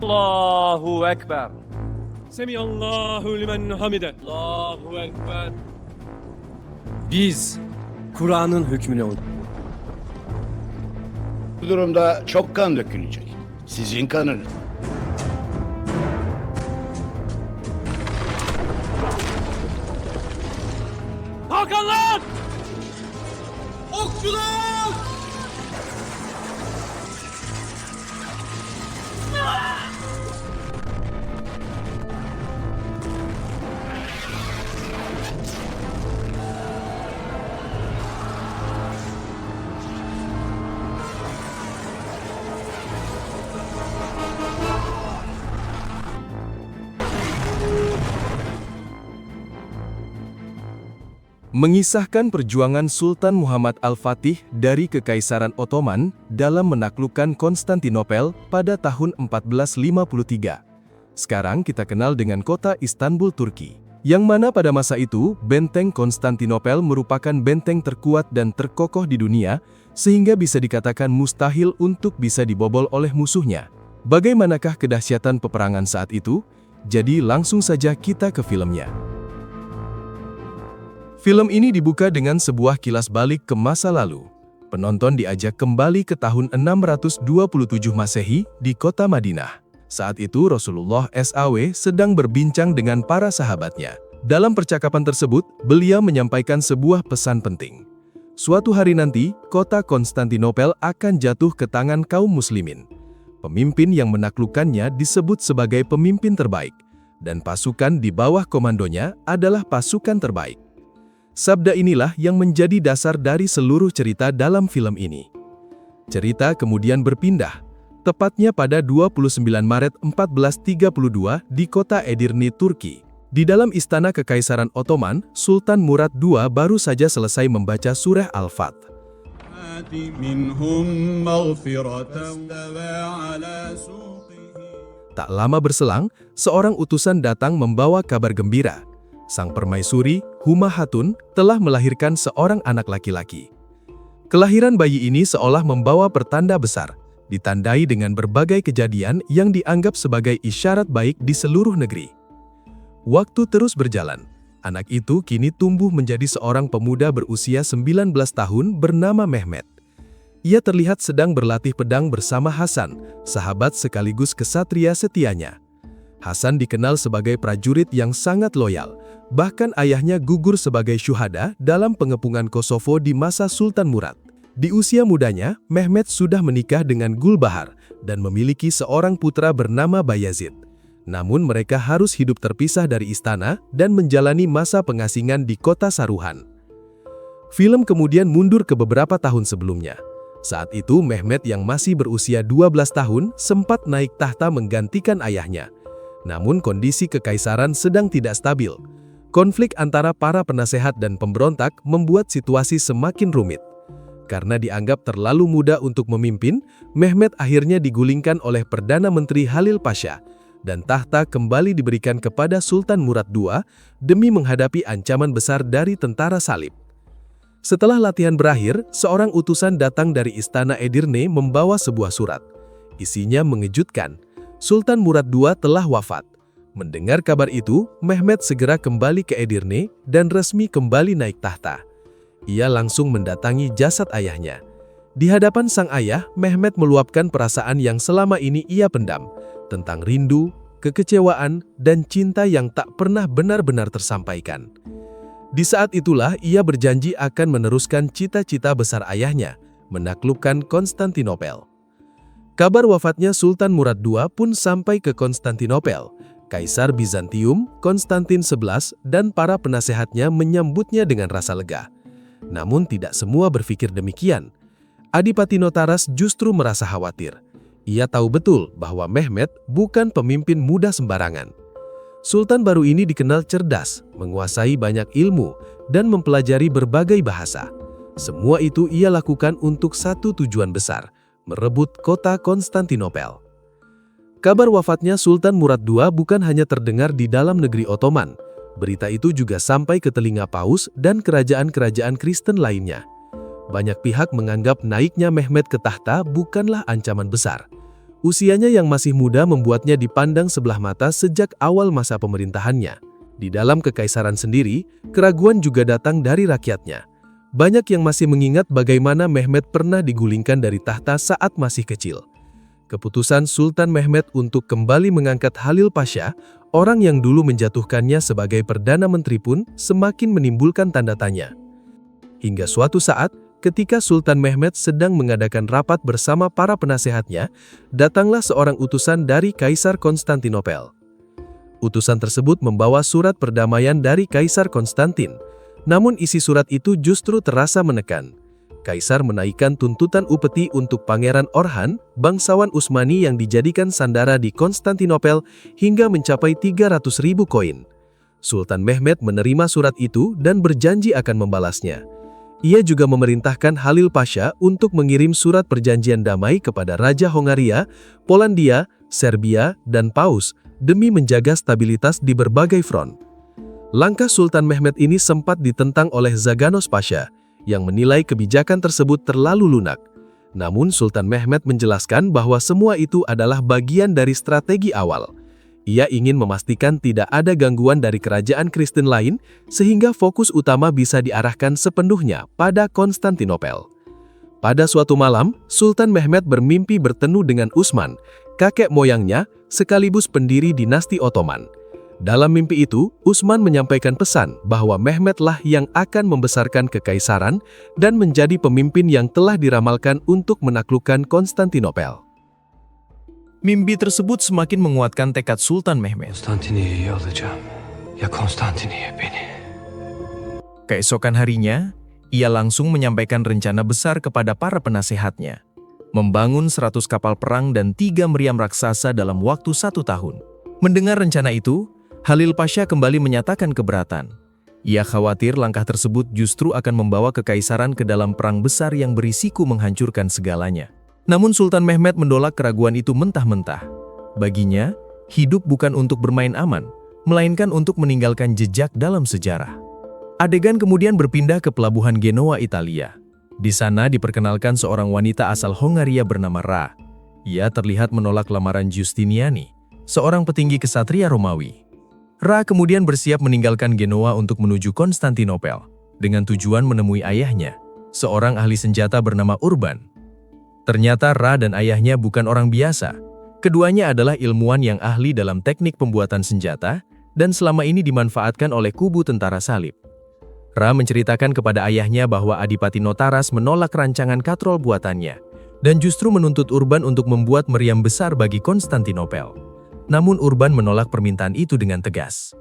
Allahu Ekber. Semiyallahu limen hamide. Allahu Ekber. Biz Kur'an'ın hükmüne Bu durumda çok kan dökülecek. Sizin kanınız. Hakanlar! Okçular! Mengisahkan perjuangan Sultan Muhammad Al-Fatih dari Kekaisaran Ottoman dalam menaklukkan Konstantinopel pada tahun 1453. Sekarang kita kenal dengan kota Istanbul, Turki. Yang mana pada masa itu, benteng Konstantinopel merupakan benteng terkuat dan terkokoh di dunia, sehingga bisa dikatakan mustahil untuk bisa dibobol oleh musuhnya. Bagaimanakah kedahsyatan peperangan saat itu? Jadi langsung saja kita ke filmnya. Film ini dibuka dengan sebuah kilas balik ke masa lalu. Penonton diajak kembali ke tahun 627 Masehi di kota Madinah. Saat itu Rasulullah SAW sedang berbincang dengan para sahabatnya. Dalam percakapan tersebut, beliau menyampaikan sebuah pesan penting. Suatu hari nanti, kota Konstantinopel akan jatuh ke tangan kaum muslimin. Pemimpin yang menaklukkannya disebut sebagai pemimpin terbaik, dan pasukan di bawah komandonya adalah pasukan terbaik. Sabda inilah yang menjadi dasar dari seluruh cerita dalam film ini. Cerita kemudian berpindah, tepatnya pada 29 Maret 1432 di kota Edirne, Turki. Di dalam istana Kekaisaran Ottoman, Sultan Murad II baru saja selesai membaca surah Al-Fat. Tak lama berselang, seorang utusan datang membawa kabar gembira. Sang permaisuri, Huma Hatun, telah melahirkan seorang anak laki-laki. Kelahiran bayi ini seolah membawa pertanda besar, ditandai dengan berbagai kejadian yang dianggap sebagai isyarat baik di seluruh negeri. Waktu terus berjalan, anak itu kini tumbuh menjadi seorang pemuda berusia 19 tahun bernama Mehmet. Ia terlihat sedang berlatih pedang bersama Hasan, sahabat sekaligus kesatria setianya. Hasan dikenal sebagai prajurit yang sangat loyal, bahkan ayahnya gugur sebagai syuhada dalam pengepungan Kosovo di masa Sultan Murad. Di usia mudanya, Mehmet sudah menikah dengan Gulbahar dan memiliki seorang putra bernama Bayazid. Namun mereka harus hidup terpisah dari istana dan menjalani masa pengasingan di kota Saruhan. Film kemudian mundur ke beberapa tahun sebelumnya. Saat itu Mehmet yang masih berusia 12 tahun sempat naik tahta menggantikan ayahnya. Namun kondisi kekaisaran sedang tidak stabil. Konflik antara para penasehat dan pemberontak membuat situasi semakin rumit. Karena dianggap terlalu muda untuk memimpin, Mehmet akhirnya digulingkan oleh Perdana Menteri Halil Pasha, dan tahta kembali diberikan kepada Sultan Murad II demi menghadapi ancaman besar dari tentara salib. Setelah latihan berakhir, seorang utusan datang dari istana Edirne membawa sebuah surat. Isinya mengejutkan. Sultan Murad II telah wafat. Mendengar kabar itu, Mehmet segera kembali ke Edirne dan resmi kembali naik tahta. Ia langsung mendatangi jasad ayahnya. Di hadapan sang ayah, Mehmet meluapkan perasaan yang selama ini ia pendam, tentang rindu, kekecewaan, dan cinta yang tak pernah benar-benar tersampaikan. Di saat itulah ia berjanji akan meneruskan cita-cita besar ayahnya, menaklukkan Konstantinopel. Kabar wafatnya Sultan Murad II pun sampai ke Konstantinopel. Kaisar Bizantium, Konstantin XI, dan para penasehatnya menyambutnya dengan rasa lega. Namun tidak semua berpikir demikian. Adipati Notaras justru merasa khawatir. Ia tahu betul bahwa Mehmet bukan pemimpin muda sembarangan. Sultan baru ini dikenal cerdas, menguasai banyak ilmu, dan mempelajari berbagai bahasa. Semua itu ia lakukan untuk satu tujuan besar, merebut kota Konstantinopel. Kabar wafatnya Sultan Murad II bukan hanya terdengar di dalam negeri Ottoman. Berita itu juga sampai ke telinga Paus dan kerajaan-kerajaan Kristen lainnya. Banyak pihak menganggap naiknya Mehmet ke tahta bukanlah ancaman besar. Usianya yang masih muda membuatnya dipandang sebelah mata sejak awal masa pemerintahannya. Di dalam kekaisaran sendiri, keraguan juga datang dari rakyatnya. Banyak yang masih mengingat bagaimana Mehmed pernah digulingkan dari tahta saat masih kecil. Keputusan Sultan Mehmed untuk kembali mengangkat Halil Pasha, orang yang dulu menjatuhkannya sebagai Perdana Menteri pun semakin menimbulkan tanda tanya. Hingga suatu saat, ketika Sultan Mehmed sedang mengadakan rapat bersama para penasehatnya, datanglah seorang utusan dari Kaisar Konstantinopel. Utusan tersebut membawa surat perdamaian dari Kaisar Konstantin, namun isi surat itu justru terasa menekan. Kaisar menaikkan tuntutan upeti untuk Pangeran Orhan, bangsawan Utsmani yang dijadikan sandara di Konstantinopel hingga mencapai 300.000 koin. Sultan Mehmed menerima surat itu dan berjanji akan membalasnya. Ia juga memerintahkan Halil Pasha untuk mengirim surat perjanjian damai kepada Raja Hongaria, Polandia, Serbia, dan Paus demi menjaga stabilitas di berbagai front. Langkah Sultan Mehmed ini sempat ditentang oleh Zaganos Pasha, yang menilai kebijakan tersebut terlalu lunak. Namun Sultan Mehmed menjelaskan bahwa semua itu adalah bagian dari strategi awal. Ia ingin memastikan tidak ada gangguan dari kerajaan Kristen lain, sehingga fokus utama bisa diarahkan sepenuhnya pada Konstantinopel. Pada suatu malam, Sultan Mehmed bermimpi bertemu dengan Utsman, kakek moyangnya, sekaligus pendiri dinasti Ottoman. Dalam mimpi itu, Utsman menyampaikan pesan bahwa Mehmedlah yang akan membesarkan kekaisaran dan menjadi pemimpin yang telah diramalkan untuk menaklukkan Konstantinopel. Mimpi tersebut semakin menguatkan tekad Sultan Mehmed. Konstantiniye'yi alacağım. Ya Konstantiniye beni. Keesokan harinya, ia langsung menyampaikan rencana besar kepada para penasehatnya. Membangun 100 kapal perang dan 3 meriam raksasa dalam waktu 1 tahun. Mendengar rencana itu, Halil Pasha kembali menyatakan keberatan. Ia khawatir langkah tersebut justru akan membawa kekaisaran ke dalam perang besar yang berisiko menghancurkan segalanya. Namun Sultan Mehmed menolak keraguan itu mentah-mentah. Baginya, hidup bukan untuk bermain aman, melainkan untuk meninggalkan jejak dalam sejarah. Adegan kemudian berpindah ke pelabuhan Genoa, Italia. Di sana diperkenalkan seorang wanita asal Hongaria bernama Ra. Ia terlihat menolak lamaran Giustiniani, seorang petinggi kesatria Romawi. Ra kemudian bersiap meninggalkan Genoa untuk menuju Konstantinopel, dengan tujuan menemui ayahnya, seorang ahli senjata bernama Urban. Ternyata Ra dan ayahnya bukan orang biasa. Keduanya adalah ilmuwan yang ahli dalam teknik pembuatan senjata dan selama ini dimanfaatkan oleh kubu tentara salib. Ra menceritakan kepada ayahnya bahwa Adipati Notaras menolak rancangan katrol buatannya dan justru menuntut Urban untuk membuat meriam besar bagi Konstantinopel. Namun Urban menolak permintaan itu dengan tegas.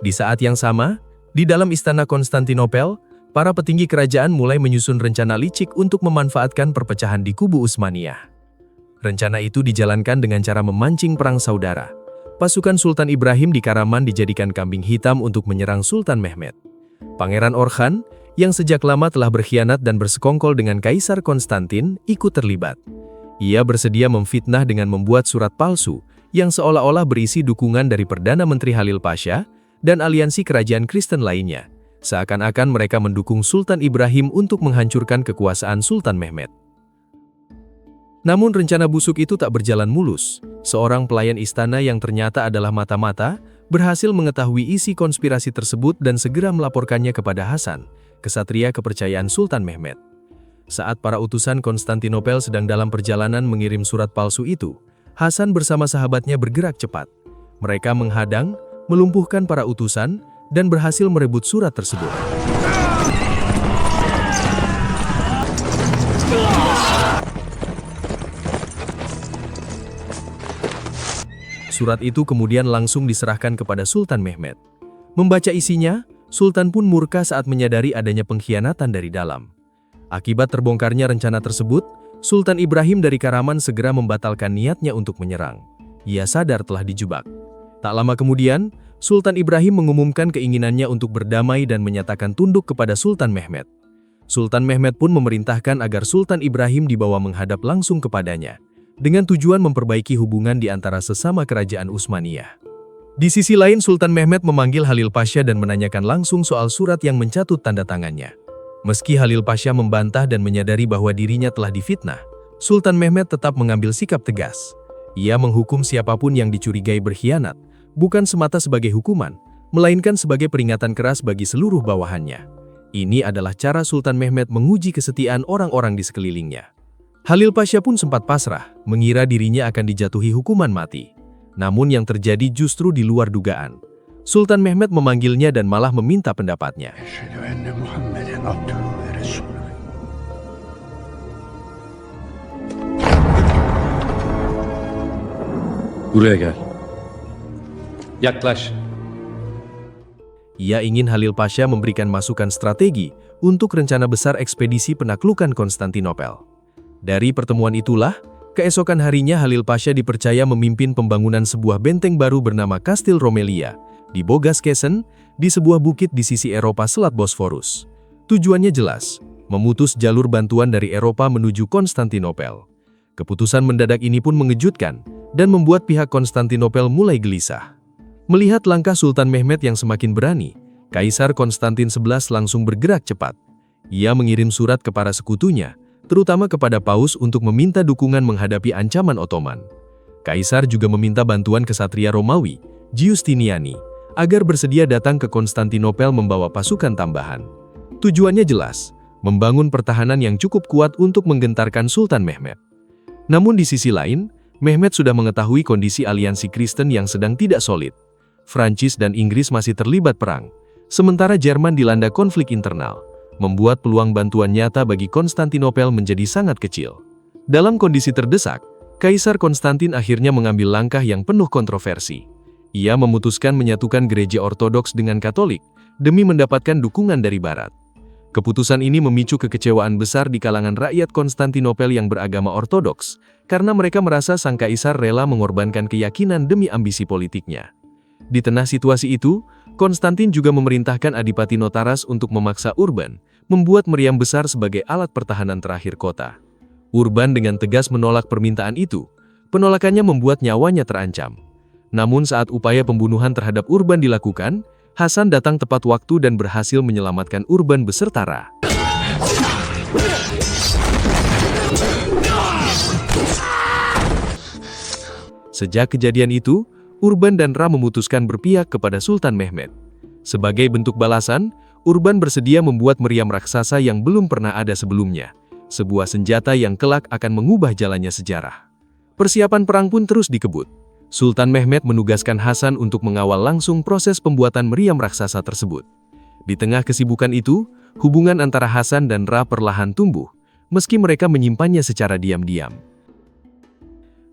Di saat yang sama, di dalam istana Konstantinopel, para petinggi kerajaan mulai menyusun rencana licik untuk memanfaatkan perpecahan di kubu Utsmaniyah. Rencana itu dijalankan dengan cara memancing perang saudara. Pasukan Sultan Ibrahim di Karaman dijadikan kambing hitam untuk menyerang Sultan Mehmed. Pangeran Orhan, yang sejak lama telah berkhianat dan bersekongkol dengan Kaisar Konstantin, ikut terlibat. Ia bersedia memfitnah dengan membuat surat palsu yang seolah-olah berisi dukungan dari Perdana Menteri Halil Pasha dan aliansi kerajaan Kristen lainnya. Seakan-akan mereka mendukung Sultan Ibrahim untuk menghancurkan kekuasaan Sultan Mehmed. Namun rencana busuk itu tak berjalan mulus. Seorang pelayan istana yang ternyata adalah mata-mata, berhasil mengetahui isi konspirasi tersebut dan segera melaporkannya kepada Hasan, kesatria kepercayaan Sultan Mehmed. Saat para utusan Konstantinopel sedang dalam perjalanan mengirim surat palsu itu, Hasan bersama sahabatnya bergerak cepat. Mereka menghadang, melumpuhkan para utusan, dan berhasil merebut surat tersebut. Surat itu kemudian langsung diserahkan kepada Sultan Mehmed. Membaca isinya, Sultan pun murka saat menyadari adanya pengkhianatan dari dalam. Akibat terbongkarnya rencana tersebut, Sultan Ibrahim dari Karaman segera membatalkan niatnya untuk menyerang. Ia sadar telah dijebak. Tak lama kemudian, Sultan Ibrahim mengumumkan keinginannya untuk berdamai dan menyatakan tunduk kepada Sultan Mehmed. Sultan Mehmed pun memerintahkan agar Sultan Ibrahim dibawa menghadap langsung kepadanya, dengan tujuan memperbaiki hubungan di antara sesama kerajaan Utsmaniyah. Di sisi lain, Sultan Mehmed memanggil Halil Pasha dan menanyakan langsung soal surat yang mencatut tanda tangannya. Meski Halil Pasha membantah dan menyadari bahwa dirinya telah difitnah, Sultan Mehmed tetap mengambil sikap tegas. Ia menghukum siapapun yang dicurigai berkhianat, bukan semata sebagai hukuman, melainkan sebagai peringatan keras bagi seluruh bawahannya. Ini adalah cara Sultan Mehmet menguji kesetiaan orang-orang di sekelilingnya. Halil Pasha pun sempat pasrah, mengira dirinya akan dijatuhi hukuman mati. Namun yang terjadi justru di luar dugaan. Sultan Mehmet memanggilnya dan malah meminta pendapatnya. Eşhedü enne Muhammeden abduhu ve resuluhu. Buraya gel. Yaklaş. Ia ingin Halil Pasha memberikan masukan strategi untuk rencana besar ekspedisi penaklukan Konstantinopel. Dari pertemuan itulah, keesokan harinya Halil Pasha dipercaya memimpin pembangunan sebuah benteng baru bernama Kastil Romelia di Bogaskesen, di sebuah bukit di sisi Eropa Selat Bosforus. Tujuannya jelas, memutus jalur bantuan dari Eropa menuju Konstantinopel. Keputusan mendadak ini pun mengejutkan dan membuat pihak Konstantinopel mulai gelisah. Melihat langkah Sultan Mehmet yang semakin berani, Kaisar Konstantin XI langsung bergerak cepat. Ia mengirim surat ke para sekutunya, terutama kepada Paus untuk meminta dukungan menghadapi ancaman Ottoman. Kaisar juga meminta bantuan kesatria Romawi, Giustiniani, agar bersedia datang ke Konstantinopel membawa pasukan tambahan. Tujuannya jelas, membangun pertahanan yang cukup kuat untuk menggentarkan Sultan Mehmet. Namun di sisi lain, Mehmet sudah mengetahui kondisi aliansi Kristen yang sedang tidak solid. Prancis dan Inggris masih terlibat perang, sementara Jerman dilanda konflik internal, membuat peluang bantuan nyata bagi Konstantinopel menjadi sangat kecil. Dalam kondisi terdesak, Kaisar Konstantin akhirnya mengambil langkah yang penuh kontroversi. Ia memutuskan menyatukan gereja Ortodoks dengan Katolik demi mendapatkan dukungan dari Barat. Keputusan ini memicu kekecewaan besar di kalangan rakyat Konstantinopel yang beragama Ortodoks, karena mereka merasa sang kaisar rela mengorbankan keyakinan demi ambisi politiknya. Di tengah situasi itu, Konstantin juga memerintahkan Adipati Notaras untuk memaksa Urban, membuat meriam besar sebagai alat pertahanan terakhir kota. Urban dengan tegas menolak permintaan itu. Penolakannya membuat nyawanya terancam. Namun saat upaya pembunuhan terhadap Urban dilakukan, Hasan datang tepat waktu dan berhasil menyelamatkan Urban beserta Ra. Sejak kejadian itu, Urban dan Ra memutuskan berpihak kepada Sultan Mehmet. Sebagai bentuk balasan, Urban bersedia membuat meriam raksasa yang belum pernah ada sebelumnya, sebuah senjata yang kelak akan mengubah jalannya sejarah. Persiapan perang pun terus dikebut. Sultan Mehmet menugaskan Hasan untuk mengawal langsung proses pembuatan meriam raksasa tersebut. Di tengah kesibukan itu, hubungan antara Hasan dan Ra perlahan tumbuh, meski mereka menyimpannya secara diam-diam.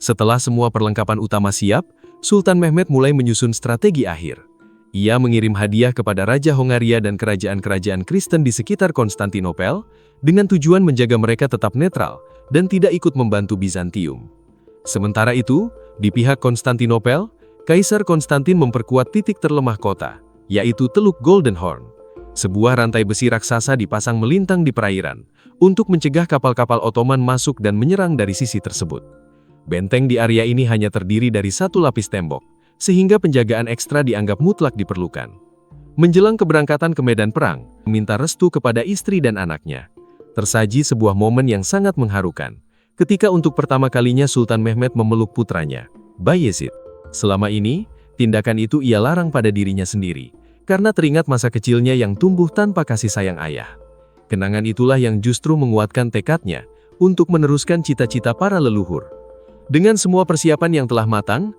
Setelah semua perlengkapan utama siap, Sultan Mehmet mulai menyusun strategi akhir. Ia mengirim hadiah kepada Raja Hongaria dan kerajaan-kerajaan Kristen di sekitar Konstantinopel, dengan tujuan menjaga mereka tetap netral dan tidak ikut membantu Bizantium. Sementara itu, di pihak Konstantinopel, Kaisar Konstantin memperkuat titik terlemah kota, yaitu Teluk Golden Horn. Sebuah rantai besi raksasa dipasang melintang di perairan, untuk mencegah kapal-kapal Ottoman masuk dan menyerang dari sisi tersebut. Benteng di area ini hanya terdiri dari satu lapis tembok, sehingga penjagaan ekstra dianggap mutlak diperlukan. Menjelang keberangkatan ke medan perang, meminta restu kepada istri dan anaknya. Tersaji sebuah momen yang sangat mengharukan, ketika untuk pertama kalinya Sultan Mehmet memeluk putranya, Bayezid. Selama ini, tindakan itu ia larang pada dirinya sendiri, karena teringat masa kecilnya yang tumbuh tanpa kasih sayang ayah. Kenangan itulah yang justru menguatkan tekadnya untuk meneruskan cita-cita para leluhur. Dengan semua persiapan yang telah matang,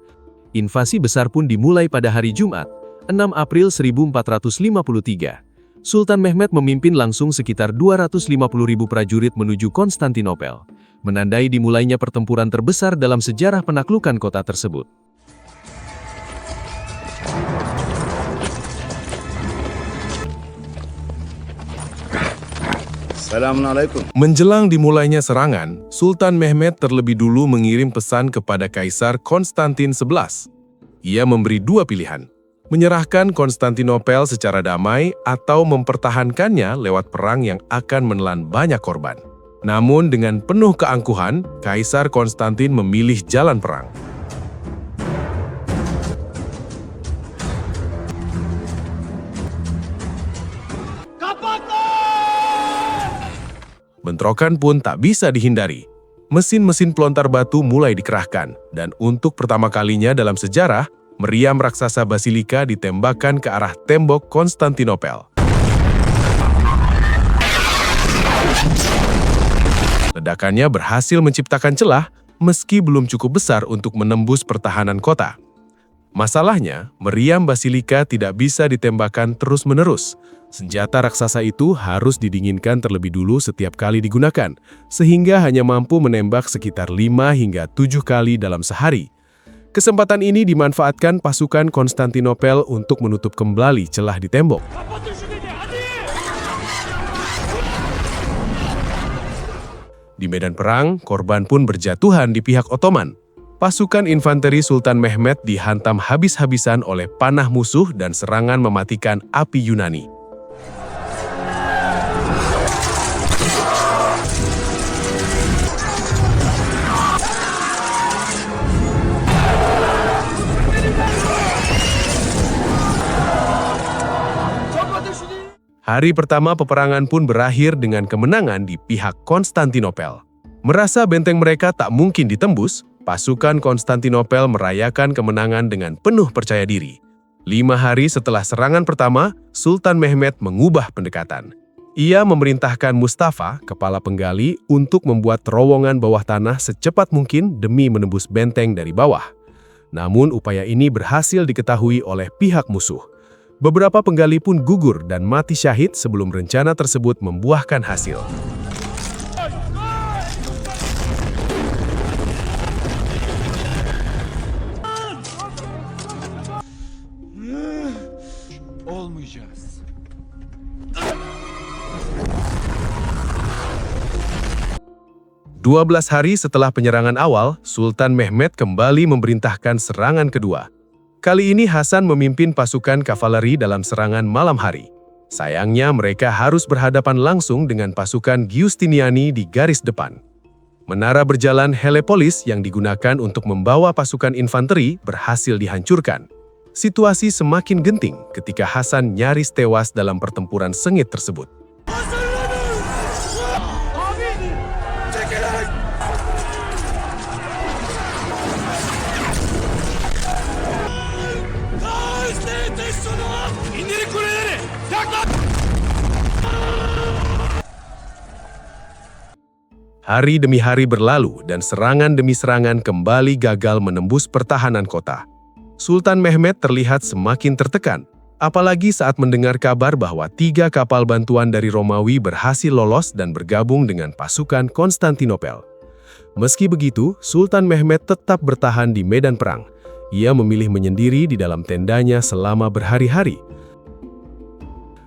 invasi besar pun dimulai pada hari Jumat, 6 April 1453. Sultan Mehmet memimpin langsung sekitar 250.000 prajurit menuju Konstantinopel, menandai dimulainya pertempuran terbesar dalam sejarah penaklukan kota tersebut. Selamünaleyküm. Menjelang dimulainya serangan, Sultan Mehmet terlebih dulu mengirim pesan kepada Kaisar Konstantin XI. Ia memberi dua pilihan, menyerahkan Konstantinopel secara damai atau mempertahankannya lewat perang yang akan menelan banyak korban. Namun dengan penuh keangkuhan, Kaisar Konstantin memilih jalan perang. Bentrokan pun tak bisa dihindari. Mesin-mesin pelontar batu mulai dikerahkan, dan untuk pertama kalinya dalam sejarah, meriam raksasa Basilika ditembakkan ke arah tembok Konstantinopel. Ledakannya berhasil menciptakan celah, meski belum cukup besar untuk menembus pertahanan kota. Masalahnya, meriam Basilika tidak bisa ditembakkan terus-menerus. Senjata raksasa itu harus didinginkan terlebih dulu setiap kali digunakan, sehingga hanya mampu menembak sekitar 5 hingga 7 kali dalam sehari. Kesempatan ini dimanfaatkan pasukan Konstantinopel untuk menutup kembali celah di tembok. Di medan perang, korban pun berjatuhan di pihak Ottoman. Pasukan infanteri Sultan Mehmed dihantam habis-habisan oleh panah musuh dan serangan mematikan api Yunani. Hari pertama peperangan pun berakhir dengan kemenangan di pihak Konstantinopel. Merasa benteng mereka tak mungkin ditembus, pasukan Konstantinopel merayakan kemenangan dengan penuh percaya diri. 5 hari setelah serangan pertama, Sultan Mehmed mengubah pendekatan. Ia memerintahkan Mustafa, kepala penggali, untuk membuat terowongan bawah tanah secepat mungkin demi menembus benteng dari bawah. Namun upaya ini berhasil diketahui oleh pihak musuh. Beberapa penggali pun gugur dan mati syahid sebelum rencana tersebut membuahkan hasil. Olmayacağız. 12 hari setelah penyerangan awal, Sultan Mehmed kembali memerintahkan serangan kedua. Kali ini Hasan memimpin pasukan kavaleri dalam serangan malam hari. Sayangnya mereka harus berhadapan langsung dengan pasukan Giustiniani di garis depan. Menara berjalan Helepolis yang digunakan untuk membawa pasukan infanteri berhasil dihancurkan. Situasi semakin genting ketika Hasan nyaris tewas dalam pertempuran sengit tersebut. Hari demi hari berlalu dan serangan demi serangan kembali gagal menembus pertahanan kota. Sultan Mehmed terlihat semakin tertekan, apalagi saat mendengar kabar bahwa 3 kapal bantuan dari Romawi berhasil lolos dan bergabung dengan pasukan Konstantinopel. Meski begitu, Sultan Mehmed tetap bertahan di medan perang. Ia memilih menyendiri di dalam tendanya selama berhari-hari.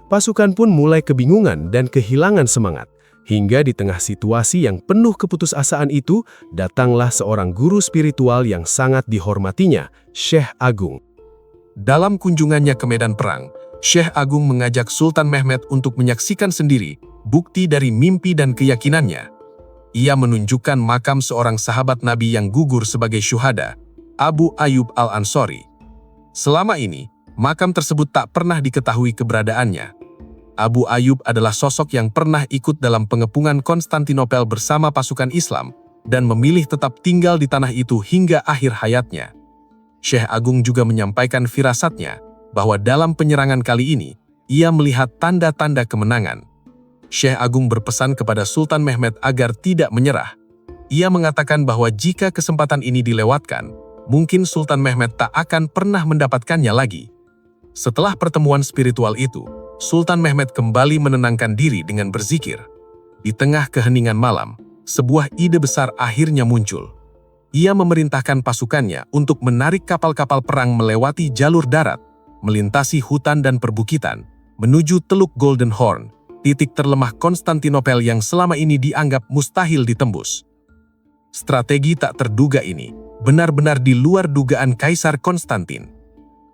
Pasukan pun mulai kebingungan dan kehilangan semangat. Hingga di tengah situasi yang penuh keputusasaan itu, datanglah seorang guru spiritual yang sangat dihormatinya, Syekh Agung. Dalam kunjungannya ke medan perang, Syekh Agung mengajak Sultan Mehmed untuk menyaksikan sendiri bukti dari mimpi dan keyakinannya. Ia menunjukkan makam seorang sahabat Nabi yang gugur sebagai syuhada, Abu Ayyub al-Ansori. Selama ini, makam tersebut tak pernah diketahui keberadaannya. Abu Ayyub adalah sosok yang pernah ikut dalam pengepungan Konstantinopel bersama pasukan Islam dan memilih tetap tinggal di tanah itu hingga akhir hayatnya. Syekh Agung juga menyampaikan firasatnya bahwa dalam penyerangan kali ini, ia melihat tanda-tanda kemenangan. Syekh Agung berpesan kepada Sultan Mehmed agar tidak menyerah. Ia mengatakan bahwa jika kesempatan ini dilewatkan, mungkin Sultan Mehmed tak akan pernah mendapatkannya lagi. Setelah pertemuan spiritual itu, Sultan Mehmed kembali menenangkan diri dengan berzikir. Di tengah keheningan malam, sebuah ide besar akhirnya muncul. Ia memerintahkan pasukannya untuk menarik kapal-kapal perang melewati jalur darat, melintasi hutan dan perbukitan, menuju Teluk Golden Horn, titik terlemah Konstantinopel yang selama ini dianggap mustahil ditembus. Strategi tak terduga ini benar-benar di luar dugaan Kaisar Konstantin.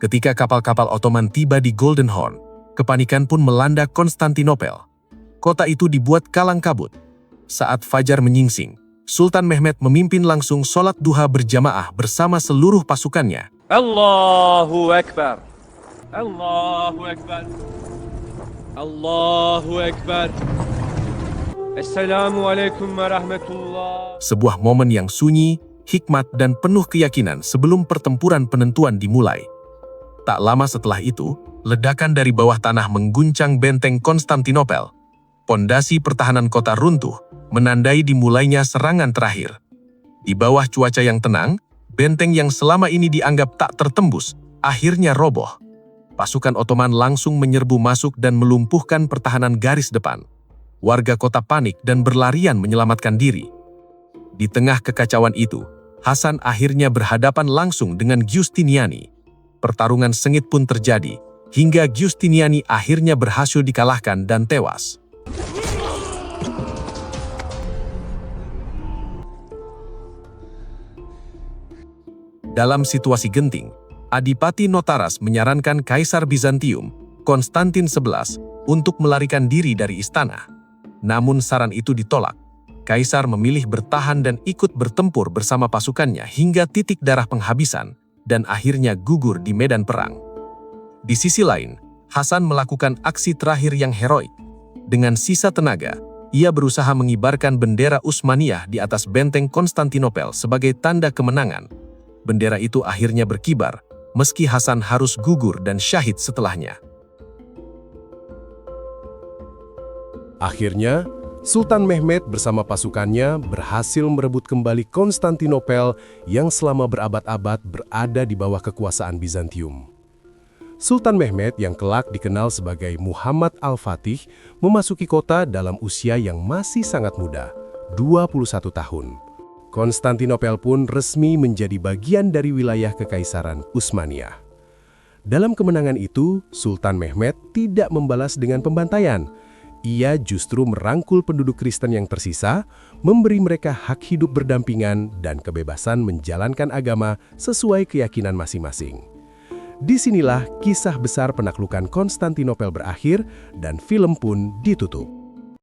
Ketika kapal-kapal Ottoman tiba di Golden Horn, kepanikan pun melanda Konstantinopel. Kota itu dibuat kalang kabut. Saat fajar menyingsing, Sultan Mehmed memimpin langsung sholat duha berjamaah bersama seluruh pasukannya. Allahu Ekber. Allahu Ekber. Allahu Ekber. Esselamu aleyküm ve rahmetullah. Sebuah momen yang sunyi, hikmat, dan penuh keyakinan sebelum pertempuran penentuan dimulai. Tak lama setelah itu, ledakan dari bawah tanah mengguncang benteng Konstantinopel. Pondasi pertahanan kota runtuh, menandai dimulainya serangan terakhir. Di bawah cuaca yang tenang, benteng yang selama ini dianggap tak tertembus, akhirnya roboh. Pasukan Ottoman langsung menyerbu masuk dan melumpuhkan pertahanan garis depan. Warga kota panik dan berlarian menyelamatkan diri. Di tengah kekacauan itu, Hasan akhirnya berhadapan langsung dengan Giustiniani. Pertarungan sengit pun terjadi, hingga Giustiniani akhirnya berhasil dikalahkan dan tewas. Dalam situasi genting, Adipati Notaras menyarankan Kaisar Bizantium, Konstantin XI, untuk melarikan diri dari istana. Namun saran itu ditolak. Kaisar memilih bertahan dan ikut bertempur bersama pasukannya hingga titik darah penghabisan dan akhirnya gugur di medan perang. Di sisi lain, Hasan melakukan aksi terakhir yang heroik. Dengan sisa tenaga, ia berusaha mengibarkan bendera Utsmaniyah di atas benteng Konstantinopel sebagai tanda kemenangan. Bendera itu akhirnya berkibar, meski Hasan harus gugur dan syahid setelahnya. Akhirnya, Sultan Mehmed bersama pasukannya berhasil merebut kembali Konstantinopel yang selama berabad-abad berada di bawah kekuasaan Bizantium. Sultan Mehmed yang kelak dikenal sebagai Muhammad Al-Fatih memasuki kota dalam usia yang masih sangat muda, 21 tahun. Konstantinopel pun resmi menjadi bagian dari wilayah Kekaisaran Utsmaniyah. Dalam kemenangan itu, Sultan Mehmed tidak membalas dengan pembantaian. Ia justru merangkul penduduk Kristen yang tersisa, memberi mereka hak hidup berdampingan dan kebebasan menjalankan agama sesuai keyakinan masing-masing. Disinilah kisah besar penaklukan Konstantinopel berakhir dan film pun ditutup.